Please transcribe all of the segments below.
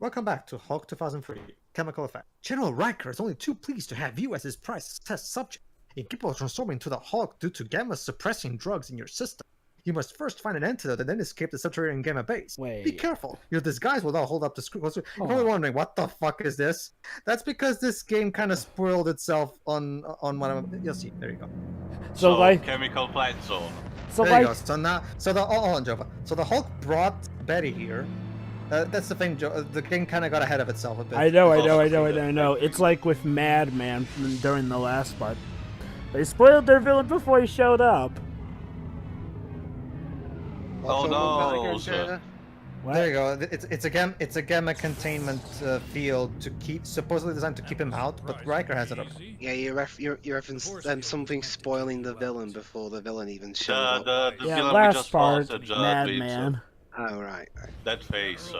Welcome back to Hulk 2003, Chemical Effect. General Riker is only too pleased to have you as his prize test subject. Incapable of transforming into the Hulk due to gamma-suppressing drugs in your system. You must first find an antidote and then escape the subterranean gamma base. Wait. Be careful, your disguise will not hold up to scrutiny. You're probably wondering, what the fuck is this? That's because this game kind of spoiled itself on one of them. You'll see, there you go. So like chemical plant zone. So there like you go. So now, hold on, Jova. So the Hulk brought Betty here. That's the thing, Joe. The game kind of got ahead of itself a bit. I know. It's like with Madman during the last part. They spoiled their villain before he showed up. Oh no! What? There you go. It's a gamma containment field to keep, supposedly designed to keep him out, but Riker has it up. Yeah, you reference something spoiling the villain before the villain even showed up. The Yeah, villain we last just part, spotted, Madman. Oh, right. that face.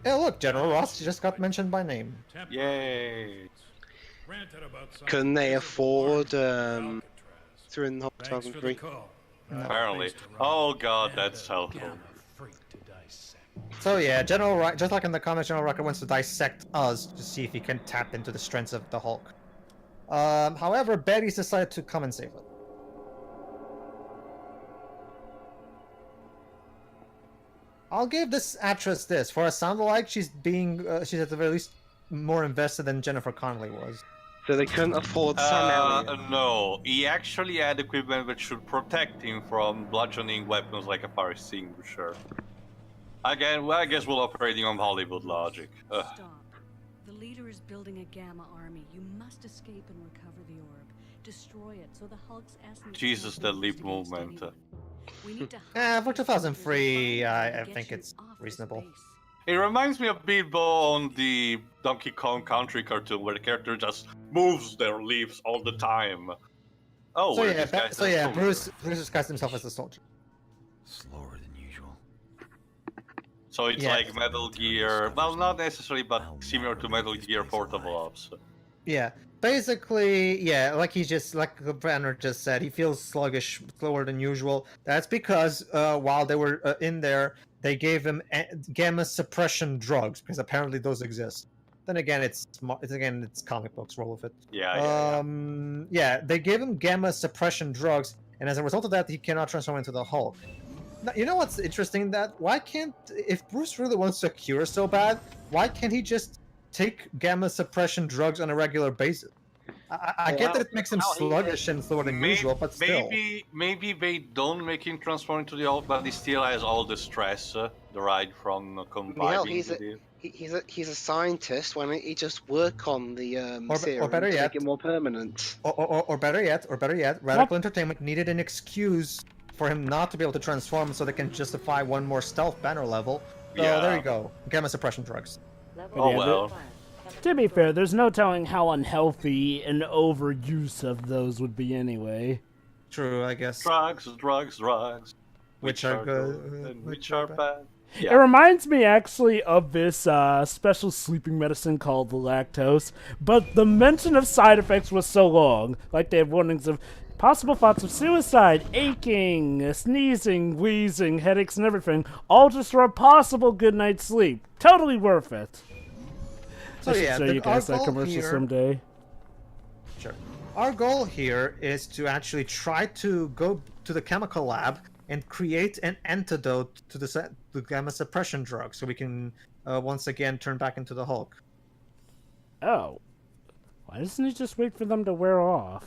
Yeah, look, General Ross just got mentioned by name. Yay! Couldn't they afford through in Hulk 2003? Apparently. Oh god, that's helpful. So yeah, just like in the comics, General Riker wants to dissect us to see if he can tap into the strengths of the Hulk. However, Betty's decided to come and save him. I'll give this actress this. For a sound alike, she's at the very least more invested than Jennifer Connelly was. So they couldn't afford Sam Elliott. No, he actually had equipment that should protect him from bludgeoning weapons like a fire extinguisher. Again, well, I guess we're operating on Hollywood logic. Stop. The leader is building a gamma army. You must escape and recover the orb. Destroy it so the Hulk's essence... Jesus, that leap movement. We need to For 2003, I think it's reasonable. It reminds me of Bilbo on the Donkey Kong Country cartoon, where the character just moves their leaves all the time. Oh, Bruce disguised himself as a soldier. Slower than usual. So it's like Metal Gear, well, not necessarily, but similar to Metal Gear Portable Ops. Yeah, basically, yeah, like Banner just said, he feels sluggish, slower than usual. That's because while they were in there, they gave him gamma suppression drugs, because apparently those exist. Then again, it's comic books, roll with it. Yeah, they gave him gamma suppression drugs, and as a result of that, he cannot transform into the Hulk. Now, you know what's interesting? That why can't, if Bruce really wants to cure so bad, why can't he just take gamma suppression drugs on a regular basis? I get that it makes him sluggish and slower than usual, but still. Maybe they don't make him transform into the Hulk, but he still has all the stress derived from combining. He's a scientist. Why don't he just work on the serum or better to yet, make it more permanent? Or better yet, Radical Entertainment needed an excuse for him not to be able to transform, so they can justify one more stealth Banner level. So there you go, gamma suppression drugs. Oh well. To be fair, there's no telling how unhealthy an overuse of those would be anyway. True, I guess. Drugs. Which are good, and which are bad. Yeah. It reminds me actually of this special sleeping medicine called the lactose, but the mention of side effects was so long. Like they have warnings of possible thoughts of suicide, aching, sneezing, wheezing, headaches, and everything, all just for a possible good night's sleep. Totally worth it. So I should show you guys that commercial someday. Sure. Our goal here is to actually try to go to the chemical lab and create an antidote to the gamma suppression drug, so we can once again turn back into the Hulk. Oh. Why doesn't he just wait for them to wear off?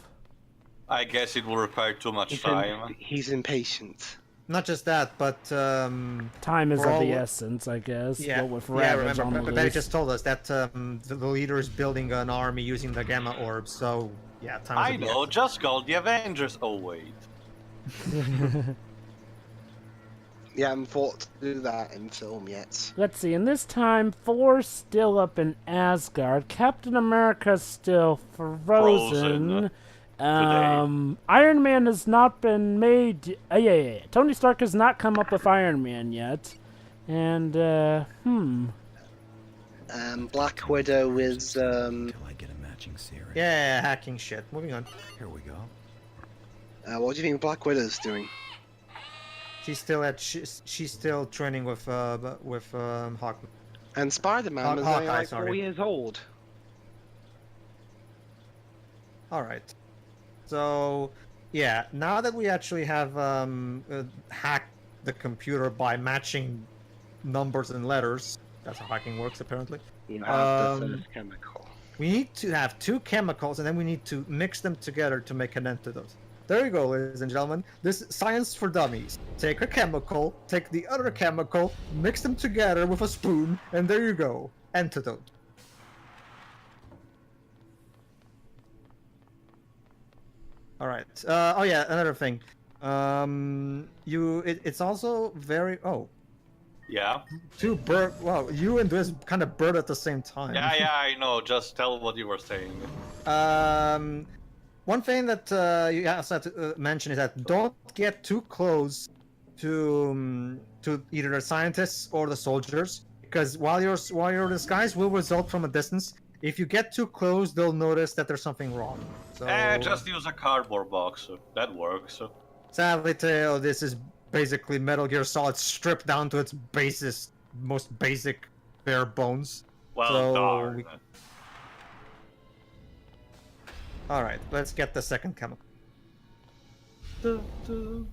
I guess it will require too much time. He's impatient. Not just that, but time is of the essence, I guess. Yeah, with remember, Betty just told us that the leader is building an army using the gamma orb, so yeah, time is I know, just called the Avengers. Oh wait. Yeah, I haven't thought to do that in film yet. Let's see, and this time, Thor's still up in Asgard. Captain America's still frozen. Iron Man has not been made. Yeah. Tony Stark has not come up with Iron Man yet. And, Black Widow is, Until I get a matching serum. Yeah, hacking shit. Moving on. Here we go. what do you think Black Widow's doing? She's still training with Hawk. And Spider-Man was only Hawkeye, like 4 sorry. years old. All right. So, yeah, now that we actually have hacked the computer by matching numbers and letters, that's how hacking works apparently. You have the third chemical. We need to have 2 chemicals, and then we need to mix them together to make an antidote. There you go, ladies and gentlemen. This is science for dummies. Take a chemical, take the other chemical, mix them together with a spoon, and there you go. Antidote. All right. Oh yeah, another thing. It's also very Yeah. 2 bird. Wow, you and this kind of bird at the same time. Yeah, I know. Just tell what you were saying. One thing that you also have to mention is that don't get too close to either the scientists or the soldiers, because while your disguise will result from a distance, if you get too close, they'll notice that there's something wrong. So Just use a cardboard box. That works. sadly, Teo, this is basically Metal Gear Solid stripped down to its most basic bare bones. Well, So darn. All right, let's get the second chemical. Dr.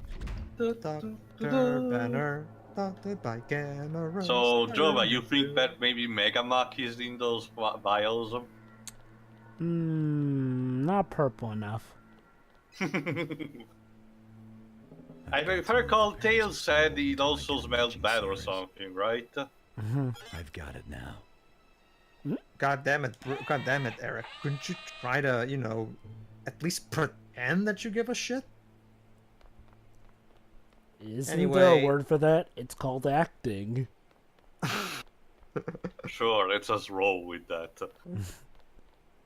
Banner, doctored by Gamma Rays. So, Jova, you think that maybe Megamach is in those vials? Not purple enough. If I recall, Tails said it also smells bad or something, right? I've got it now. God damn it, Eric. Couldn't you try to, at least pretend that you give a shit? Isn't Anyway. there a word for that? It's called acting. Sure, let's just roll with that.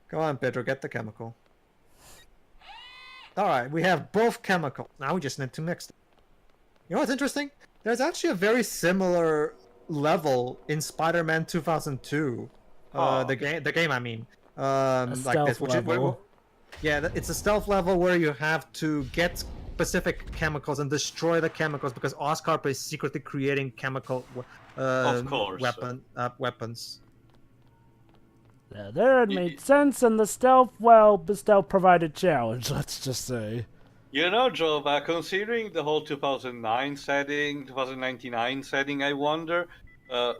Come on, Pedro, get the chemical. Alright, we have both chemicals. Now we just need to mix them. You know what's interesting? There's actually a very similar level in Spider-Man 2002. The game, I mean. Like this, which level. it's a stealth level where you have to get specific chemicals and destroy the chemicals because Oscorp is secretly creating chemical Of course. weapons. Yeah, there it made sense, and the stealth provided challenge, let's just say. You know, Jova, considering the whole 2099 setting, I wonder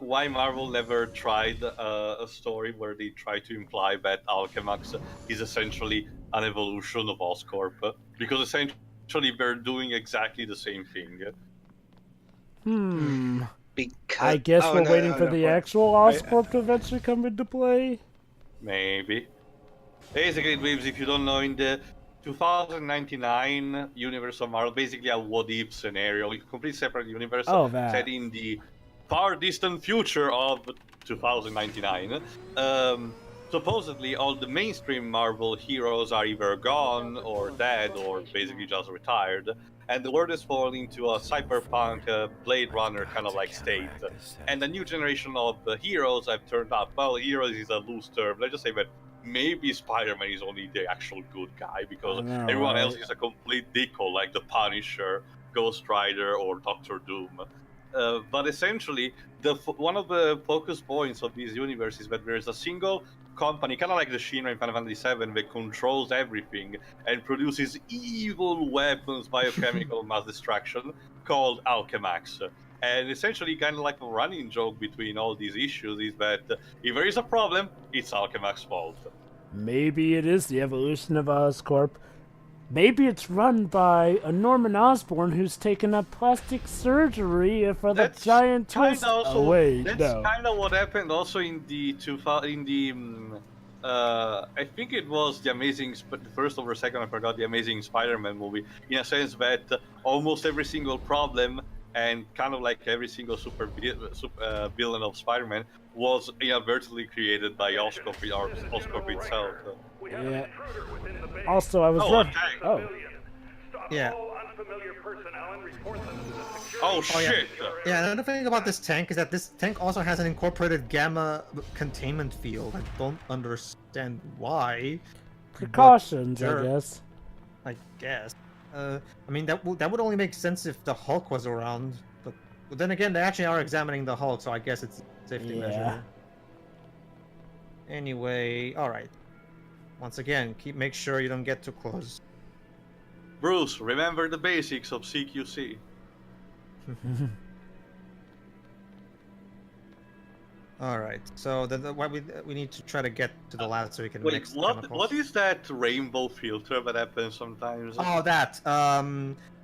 why Marvel never tried a story where they try to imply that Alchemax is essentially an evolution of Oscorp, because essentially they're doing exactly the same thing. Because... I guess we're waiting for the actual Oscorp to eventually come into play. Maybe. Basically, Dweebs, if you don't know, in the 2099 universe of Marvel, basically a what-if scenario, a complete separate universe set in the far distant future of 2099. Supposedly, all the mainstream Marvel heroes are either gone or dead or basically just retired, and the world is falling into a cyberpunk Blade Runner kind of like state. And a new generation of heroes have turned up. Well, heroes is a loose term. Let's just say that maybe Spider-Man is only the actual good guy, because everyone else is a complete dickhole, like the Punisher, Ghost Rider, or Doctor Doom. But essentially, one of the focus points of this universe is that there is a single company, kind of like the Shinra in Final Fantasy VII, that controls everything and produces evil weapons, biochemical mass destruction, called Alchemax. And essentially, kind of like a running joke between all these issues is that if there is a problem, it's Alchemax's fault. Maybe it is the evolution of Oscorp. Maybe it's run by a Norman Osborn who's taken up plastic surgery for the giant twist. That's kind of what happened also in the I think it was the first or second, I forgot, the Amazing Spider-Man movie, in a sense that almost every single problem and kind of like every single villain of Spider-Man was inadvertently created by Oscorp itself. Yeah. Also, I was Yeah. Oh shit! Yeah, another thing about this tank is that this tank also has an incorporated gamma containment field. I don't understand why. Precautions, I guess. I guess. I mean, that would only make sense if the Hulk was around. But then again, they actually are examining the Hulk, so I guess it's safety Yeah. measure. Anyway, all right. Once again, make sure you don't get too close. Bruce, remember the basics of CQC. All right. So what we need to try to get to the lab so we can Wait, mix what chemicals. is that rainbow filter that happens sometimes? Oh, that.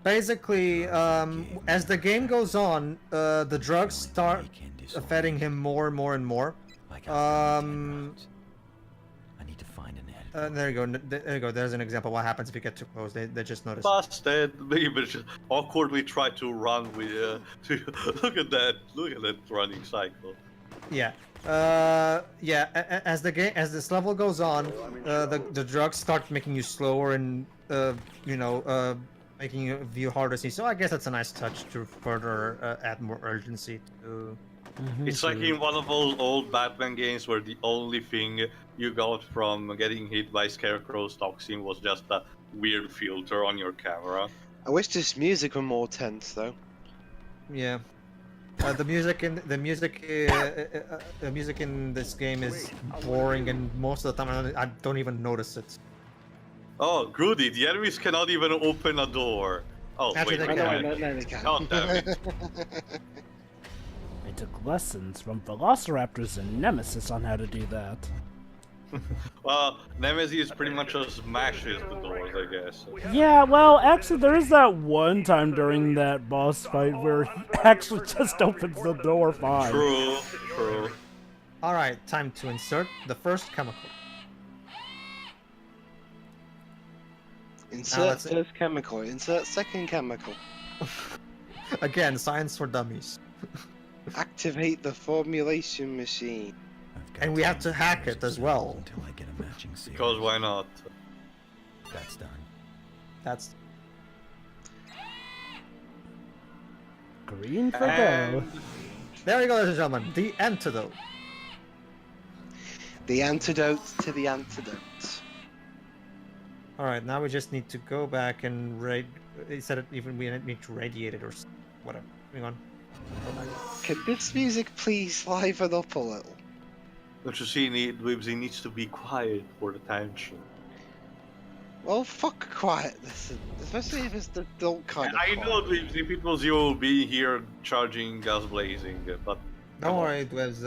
Basically, as the game goes on, the drugs start affecting him more and more and more. I need to find an antidote. There you go. There you go. There's an example. What happens if you get too close? They just notice. Busted. Maybe just awkwardly try to run with. Look at that! Look at that running cycle. Yeah. Yeah. As this level goes on, the drugs start making you slower and making you view harder to see. So I guess that's a nice touch to further add more urgency to. It's like in one of those old Batman games where the only thing you got from getting hit by Scarecrow's toxin was just a weird filter on your camera. I wish this music were more tense, though. Yeah. The music in this game is boring, and most of the time I don't even notice it. Oh, Grudy, the enemies cannot even open a door. Oh, Actually, wait, they can. No, they can't. Oh, damn it. I took lessons from Velociraptors and Nemesis on how to do that. Well, Nemesis pretty much just smashes the doors, I guess. Yeah, well, actually, there is that one time during that boss fight where he actually just opens the door fine. True, true. Alright, time to insert the first chemical. Insert first chemical, insert second chemical. Again, science for dummies. Activate the formulation machine. And we have to hack it as well. Until I get a matching series. Because why not? That's done. That's Green for go. And there you go, ladies and gentlemen. The antidote. The antidote to the antidote. Alright, now we just need to go back and instead of even we need to radiate it or whatever. Hang on. Can this music please liven up a little? don't you see, Dwibsy needs to be quiet for the tension. Well, fuck quiet, listen. Especially if it's the adult kind of I know, quiet. Dwibsy, people will be here charging gas blazing, but... Don't worry, Dwebs,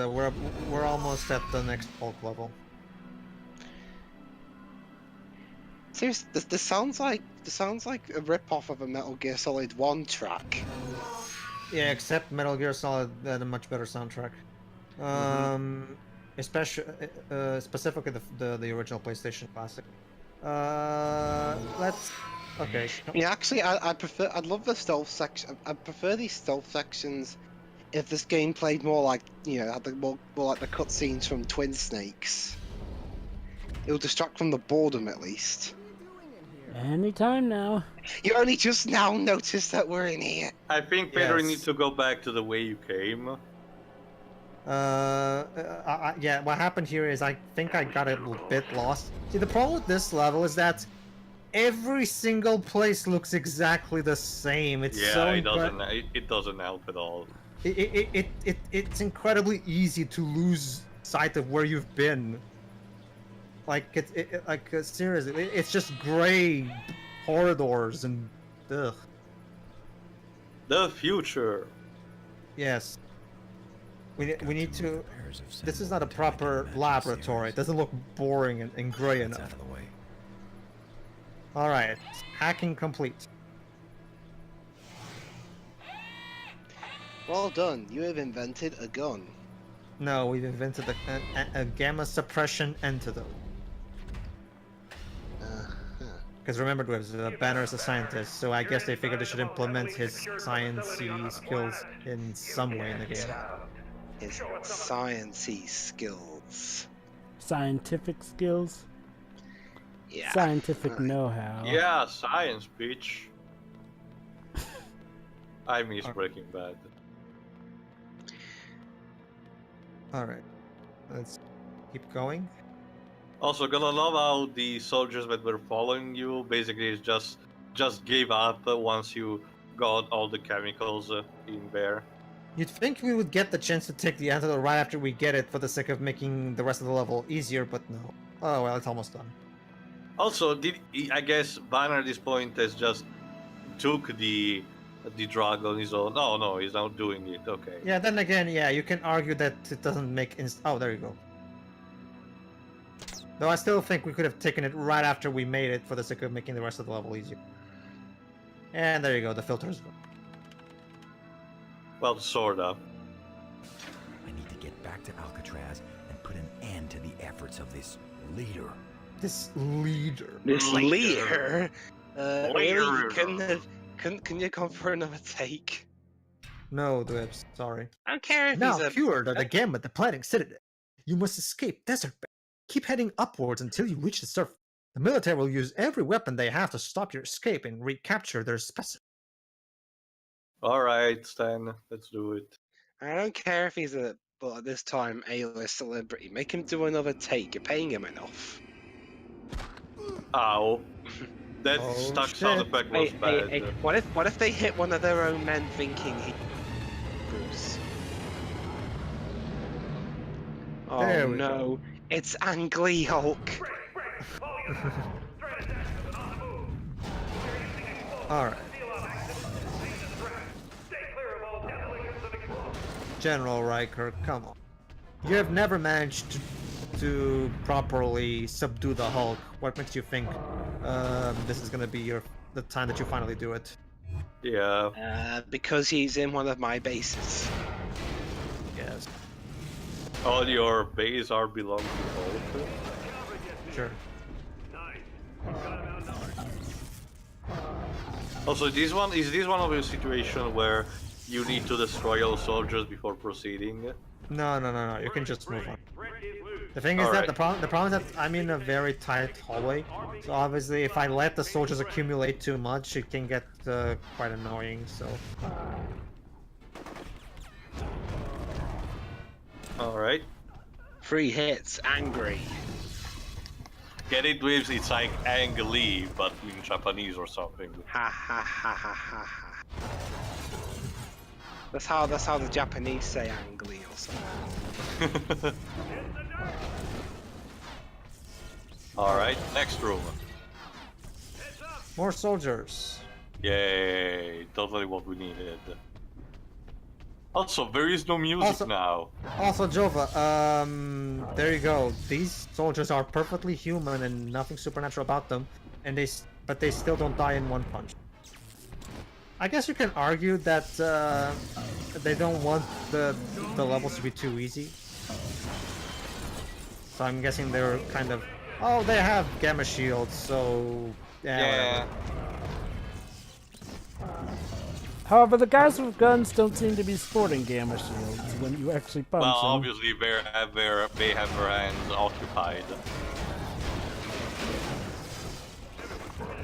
we're almost at the next bulk level. Seriously, this sounds like a rip-off of a Metal Gear Solid 1 track. Yeah, except Metal Gear Solid had a much better soundtrack. Especially, specifically the original PlayStation Classic. Let's. Okay. Yeah, actually, I'd love the stealth section. I prefer these stealth sections if this game played more like, had the more like the cutscenes from Twin Snakes. It'll distract from the boredom at least. Anytime now. You only just now noticed that we're in here. I think, Pedro, you Yes. need to go back to the way you came. Yeah, what happened here is I think I got a little bit lost. See, the problem with this level is that every single place looks exactly the same. It's Yeah, so it doesn't help at all. It's incredibly easy to lose sight of where you've been. Like seriously, it's just gray corridors and ugh. The future. Yes. We need to. This is not a proper laboratory. It doesn't look boring and gray That's out enough. of the way. All right, hacking complete. Well done. You have invented a gun. No, we've invented a gamma suppression antidote. Because remember, Banner is a scientist, so I guess they figured they should implement his sciencey skills in some way in the game. His sciencey skills. Scientific skills. Yeah. Scientific know-how. Yeah, science, bitch. I miss Breaking Bad. All right, let's keep going. Also, gonna love how the soldiers that were following you basically just gave up once you got all the chemicals in there. You'd think we would get the chance to take the antidote right after we get it for the sake of making the rest of the level easier, but no. Oh well, it's almost done. Also, I guess Banner at this point has just took the drug on his own. No, he's not doing it. Okay. Yeah, then again, yeah, you can argue that it doesn't make oh, there you go. Though I still think we could have taken it right after we made it for the sake of making the rest of the level easier. And there you go, the filter's gone. Well, sort of. I need to get back to Alcatraz and put an end to the efforts of this leader. This leader. Really? Can you come for another take? No, Dwebs, sorry. I don't care if Now he's a... cured of the gamma, the planning citadel. You must escape Desert Bear. Keep heading upwards until you reach the surface. The military will use every weapon they have to stop your escape and recapture their specimen. Alright, Stan, let's do it. I don't care if he's a, but at this time, A-list celebrity. Make him do another take. You're paying him enough. Ow. That stuck sound effect was bad. Hey, what if they hit one of their own men thinking he... Bruce? Oh no, it's Ang Lee Hulk. Alright. General Riker, come on. You have never managed to properly subdue the Hulk. What makes you think this is gonna be the time that you finally do it? Yeah. Because he's in one of my bases. Yes. All your base are belong to Hulk. Sure. Also, is this one of your situation where you need to destroy all soldiers before proceeding? No. You can just move on. The thing is that the problem is that I'm in a very tight hallway, so obviously if I let the soldiers accumulate too much, it can get quite annoying. So. All right. 3 hits, angry. Get it with it's like Ang Lee, but in Japanese or something. Ha ha ha ha ha ha. That's how the Japanese say Ang Lee or something. Alright, next room. More soldiers. Yay, totally what we needed. Also, there is no music now. Also, Jova, there you go. These soldiers are perfectly human and nothing supernatural about them, and but they still don't die in one punch. I guess you can argue that they don't want the levels to be too easy. So I'm guessing they're kind of, oh, they have gamma shields, so yeah. However, the guys with guns don't seem to be sporting gamma shields when you actually punch them. Well, obviously they have their hands occupied.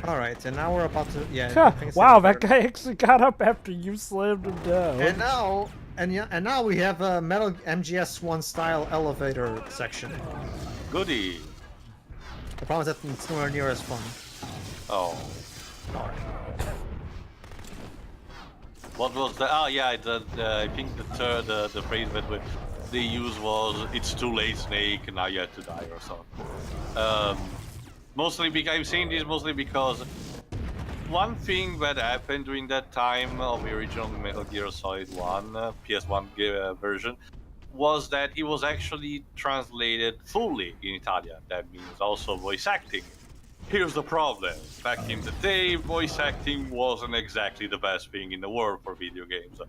Alright, and now we're about to... Wow, that guy actually got up after you slammed him down. And now we have a Metal MGS1 style elevator section. Goody. The problem is that it's nowhere near as fun. Oh. What was the... Oh yeah, I think the phrase that they used was, "It's too late, Snake, now you have to die," or something. Mostly because I'm saying this mostly because one thing that happened during that time of the original Metal Gear Solid 1 PS1 version was that it was actually translated fully in Italian. That means also voice acting. Here's the problem. Back in the day, voice acting wasn't exactly the best thing in the world for video games.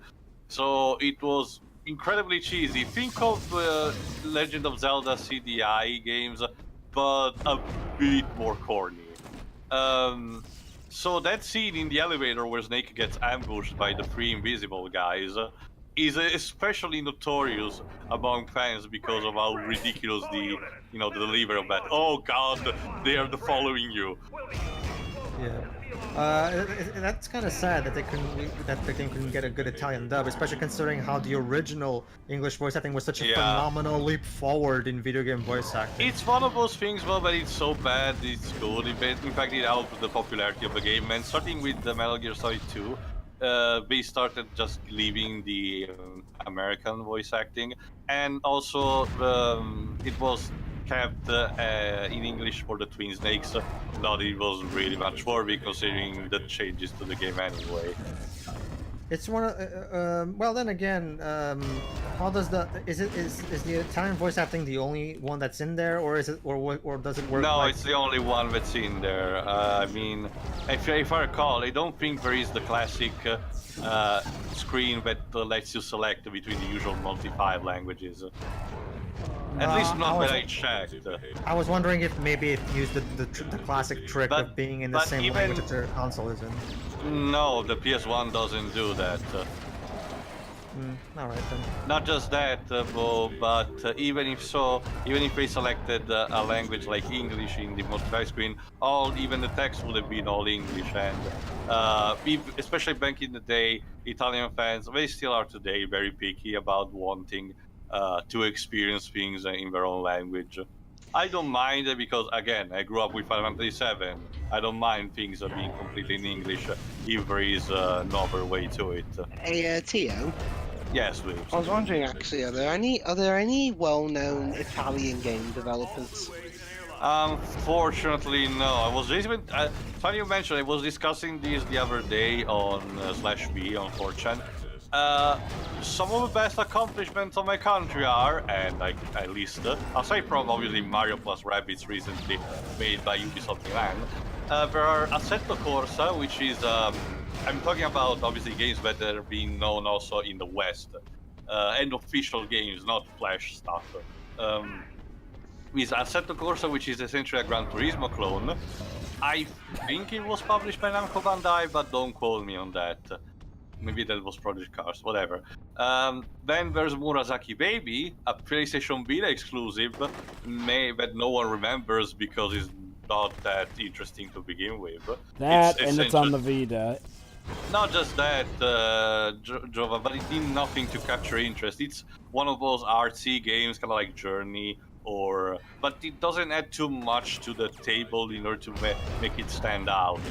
So it was incredibly cheesy. Think of Legend of Zelda CDI games, but a bit more corny. So that scene in the elevator where Snake gets ambushed by the 3 invisible guys is especially notorious among fans because of how ridiculous the delivery of that. Oh god, they are following you. Yeah. That's kind of sad that the game couldn't get a good Italian dub, especially considering how the original English voice acting was such a phenomenal leap forward in video game voice acting. It's one of those things, well, but it's so bad, it's good. In fact, it helped the popularity of the game, and starting with the Metal Gear Solid 2, they started just leaving the American voice acting, and also it was kept in English for the Twin Snakes. Not it was really much worthy considering the changes to the game anyway. It's one of well then again, how does is the Italian voice acting the only one that's in there, or is it or does it work? No, like... it's the only one that's in there. I mean, if I recall, I don't think there is the classic screen that lets you select between the usual multi-5 languages. At least not that I checked. I was wondering if maybe it used the classic trick of being in the same language that their console is in. No, the PS1 doesn't do that. All right then. Not just that, but even if so, even if they selected a language like English in the multi screen, even the text would have been all English, and especially back in the day, Italian fans, they still are today very picky about wanting to experience things in their own language. I don't mind it because, again, I grew up with Final Fantasy VII. I don't mind things being completely in English if there is no other way to it. Hey, Tio. Yes, please. I was wondering, actually, are there any well-known Italian game developers? Unfortunately, no. I was even funny you mentioned. I was discussing this the other day on /V on 4chan. Some of the best accomplishments of my country are, and I list, aside from obviously Mario plus Rabbids recently made by Ubisoft Milan, there are Assetto Corsa, which is, I'm talking about obviously games that are being known also in the West, and official games, not Flash stuff. With Assetto Corsa, which is essentially a Gran Turismo clone. I think it was published by Namco Bandai, but don't quote me on that. Maybe that was Project Cars, whatever. Then there's Murasaki Baby, a PlayStation Vita exclusive that no one remembers because it's not that interesting to begin with. It's on the Vita. Not just that, Jova, but it did nothing to capture interest. It's one of those artsy games, kind of like Journey, but it doesn't add too much to the table in order to make it stand out.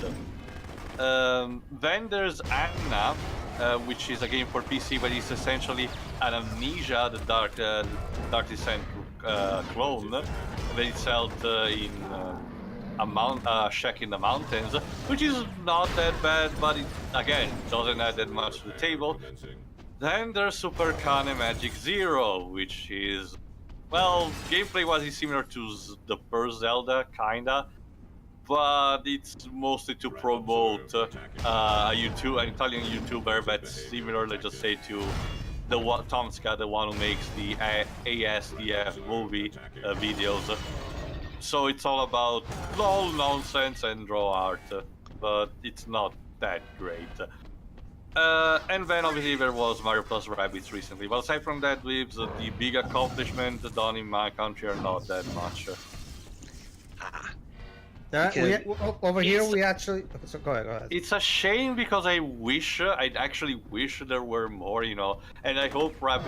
Then there's Anna, which is a game for PC, but it's essentially an Amnesia, the Dark Descent clone, that is held in a shack in the mountains, which is not that bad, but it, again, doesn't add that much to the table. Then there's Super Kane Magic Zero, which is, well, gameplay-wise is similar to the first Zelda, kinda, but it's mostly to promote an Italian YouTuber that's similar, let's just say, to Tomska, the one who makes the ASDF movie videos. So it's all about lol nonsense and draw art, but it's not that great. And then obviously there was Mario plus Rabbids recently. But aside from that, Libs, the big accomplishment done in my country are not that much. Over here we actually... So go ahead. It's a shame because I actually wish there were more, you know, and I hope Fire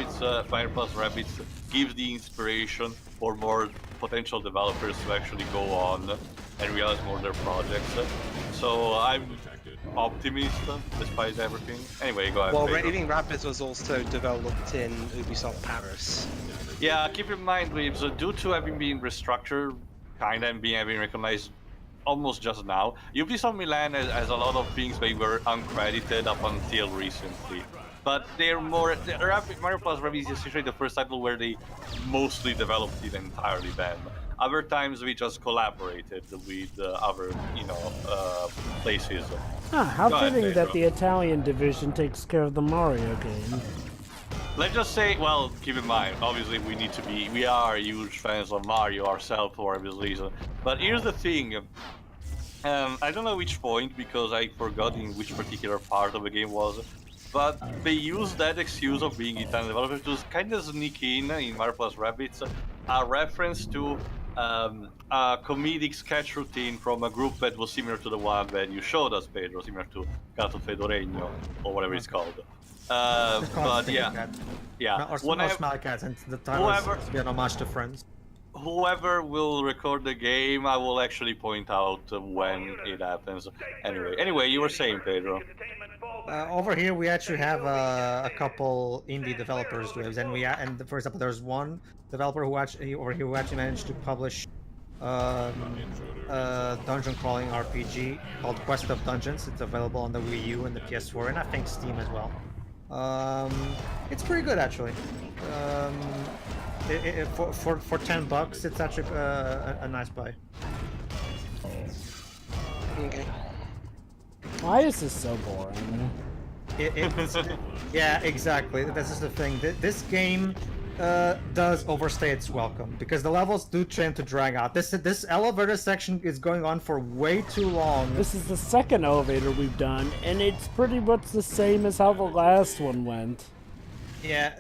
plus Rabbids gives the inspiration for more potential developers to actually go on and realize more of their projects. So I'm optimist despite everything. Anyway, go ahead. Well, Pedro. Raving Rabbids was also developed in Ubisoft Paris. Yeah, keep in mind, Libs, due to having been restructured, kinda, and having recognized almost just now, Ubisoft Milan has a lot of things they were uncredited up until recently. But they're more... Mario Plus Rabbids is essentially the first title where they mostly developed it entirely them. Other times we just collaborated with other, places. How fitting that the Italian division takes care of the Mario game. Let's just say, well, keep in mind, obviously we are huge fans of Mario ourselves for obvious reasons. But here's the thing, I don't know which point, because I forgot in which particular part of the game was, but they used that excuse of being Italian developers to kind of sneak in Mario Plus Rabbids, a reference to a comedic sketch routine from a group that was similar to the one that you showed us, Pedro, similar to Gato Fedoregno, or whatever it's called. But yeah. Or Smile Cats, and the title is to be an homage to Friends. Whoever will record the game, I will actually point out when it happens. Anyway, you were saying, Pedro. Over here, we actually have a couple indie developers, Dwebs, and for example, there's one developer who actually managed to publish dungeon crawling RPG called Quest of Dungeons. It's available on the Wii U and the PS4, and I think Steam as well. It's pretty good actually. For $10, it's actually a nice buy. Okay. Why is this so boring? Yeah, exactly. This is the thing. This game does overstay its welcome because the levels do tend to drag out. This elevator section is going on for way too long. This is the second elevator we've done, and it's pretty much the same as how the last one went. Yeah,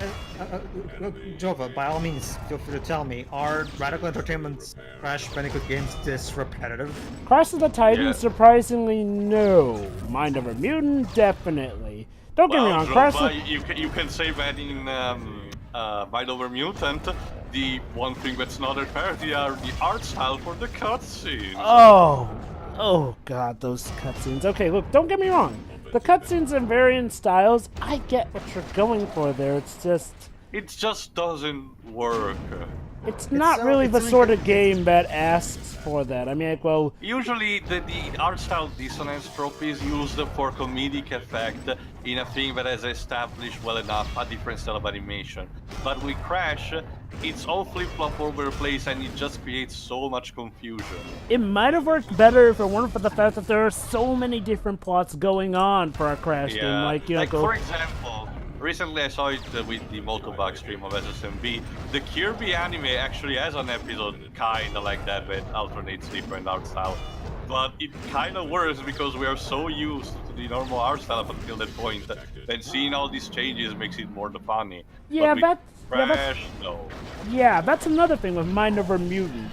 Jova, by all means, feel free to tell me, are Radical Entertainment's Crash Bandicoot games this repetitive? Crash of the Titans, surprisingly, no. Mind Over Mutant, definitely. Don't get me wrong, Crash of... You can say that in Mind Over Mutant, the one thing that's not a parody are the art style for the cutscenes. Oh god, those cutscenes. Okay, look, don't get me wrong. The cutscenes in variant styles, I get what you're going for there. It's just... It just doesn't work. It's not really the sort of game that asks for that. I mean, like, well... Usually, the art style dissonance trope is used for comedic effect in a thing that has established well enough a different style of animation. But with Crash, it's all flip-flop over the place and it just creates so much confusion. It might have worked better if it weren't for the fact that there are so many different plots going on for a Crash game. Like, you know, for example... Recently I saw it with the Motobug stream of SSMB. The Kirby anime actually has an episode kinda like that that alternates different art style. But it kinda works because we are so used to the normal art style up until that point that seeing all these changes makes it more funny. Yeah, Yeah, that's another thing with Mind Over Mutant.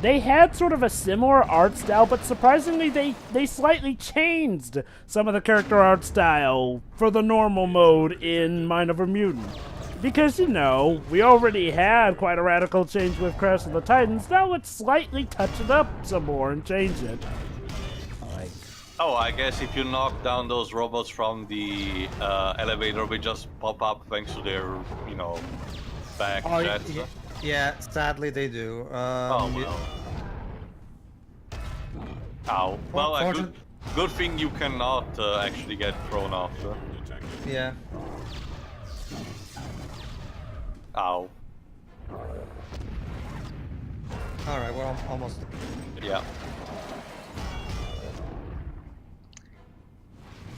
They had sort of a similar art style, but surprisingly they slightly changed some of the character art style for the normal mode in Mind Over Mutant. Because, you know, we already had quite a radical change with Crash of the Titans, now let's slightly touch it up some more and change it. Oh, I guess if you knock down those robots from the elevator, they just pop up thanks to their, you know, back jets. Yeah, sadly they do. Well. Ow. Well, a good thing you cannot actually get thrown off. Yeah. Ow. Alright, we're almost... Yeah.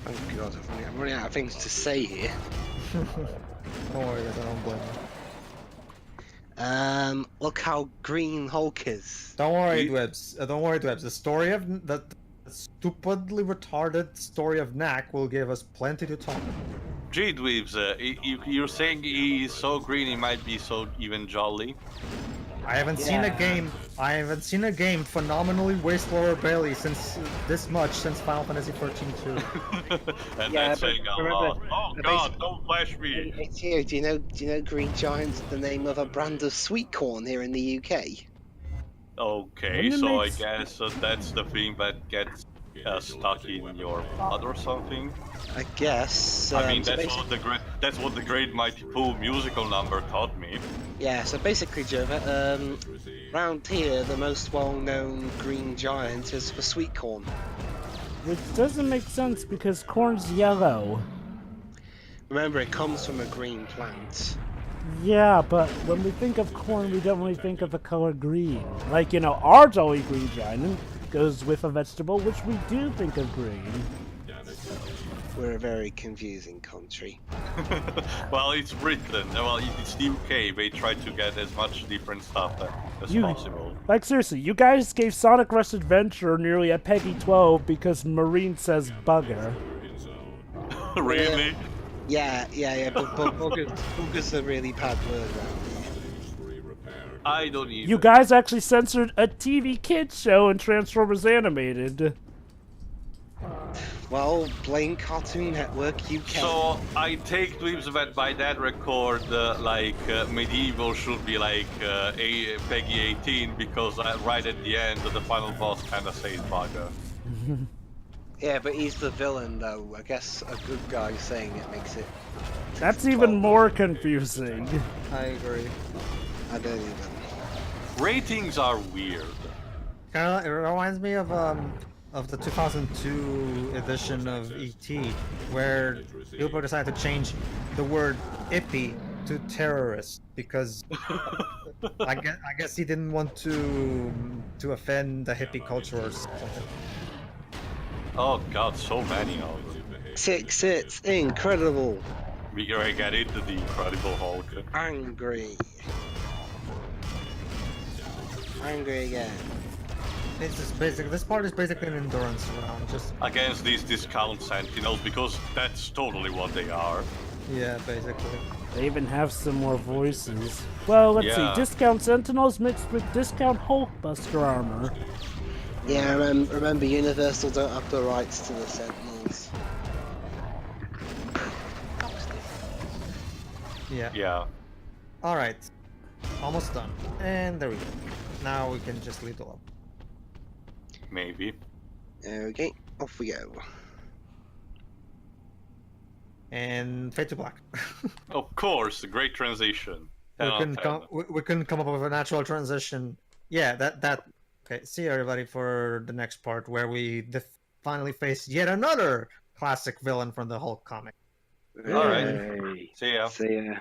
Oh god, I'm running out of things to say here. Don't worry, I don't blame you. Look how green Hulk is. Don't worry, Dwebs. Don't worry, Dwebs. The story of the stupidly retarded story of Knack will give us plenty to talk about. Gee, Dweebs, you're saying he's so green he might be so even jolly? I haven't seen a game phenomenally waste Laura Bailey since Final Fantasy 14 2. And that's saying a lot. Oh god, don't flash me! Hey Theo, do you know Green Giant's the name of a brand of sweet corn here in the UK? Okay, so I guess that's the thing that gets stuck in your blood or something. I guess. I mean, that's what the Great Mighty Pooh musical number taught me. Yeah, so basically, Joe, round here, the most well-known Green Giant is for sweet corn. Which doesn't make sense because corn's yellow. Remember, it comes from a green plant. Yeah, but when we think of corn, we don't really think of the color green. Like, you know, our Jolly Green Giant goes with a vegetable, which we do think of green. We're a very confusing country. Well, it's Britain. Well, it's the UK. They try to get as much different stuff as possible. Like, seriously, you guys gave Sonic Rush Adventure nearly a Peggy 12 because Marine says bugger. Really? Yeah, but bugger's a really bad word around here. I don't either. You guys actually censored a TV kids show in Transformers Animated. Well, blame Cartoon Network UK. So I take Dweebs that by that record, Medieval should be like Peggy 18 because right at the end the final boss kind of says bugger. Yeah, but he's the villain, though. I guess a good guy saying it makes it. That's even more confusing. I agree. I don't even. Ratings are weird. It reminds me of the 2002 edition of ET, where Spielberg decided to change the word "hippie" to terrorist because I guess he didn't want to offend the hippie culture or something. Oh god, so many of them. It's incredible. We gotta get into the Incredible Hulk. Angry. Angry again. It's just basic. This part is basically an endurance round, just Against these discount sentinels, because that's totally what they are. yeah, basically. They even have some more voices. Well, let's see. Discount Sentinels mixed with discount Hulkbuster armor. Yeah, remember Universal don't have the rights to the Sentinels. Yeah. Yeah. All right, almost done, and there we go. Now we can just leave the level. Maybe. Okay, off we go. And fade to black. Of course, a great transition. we 10 out of couldn't 10. come. We couldn't come up with a natural transition. Yeah, that. Okay, see you everybody for the next part where we finally face yet another classic villain from the Hulk comic. All right. See ya. See ya.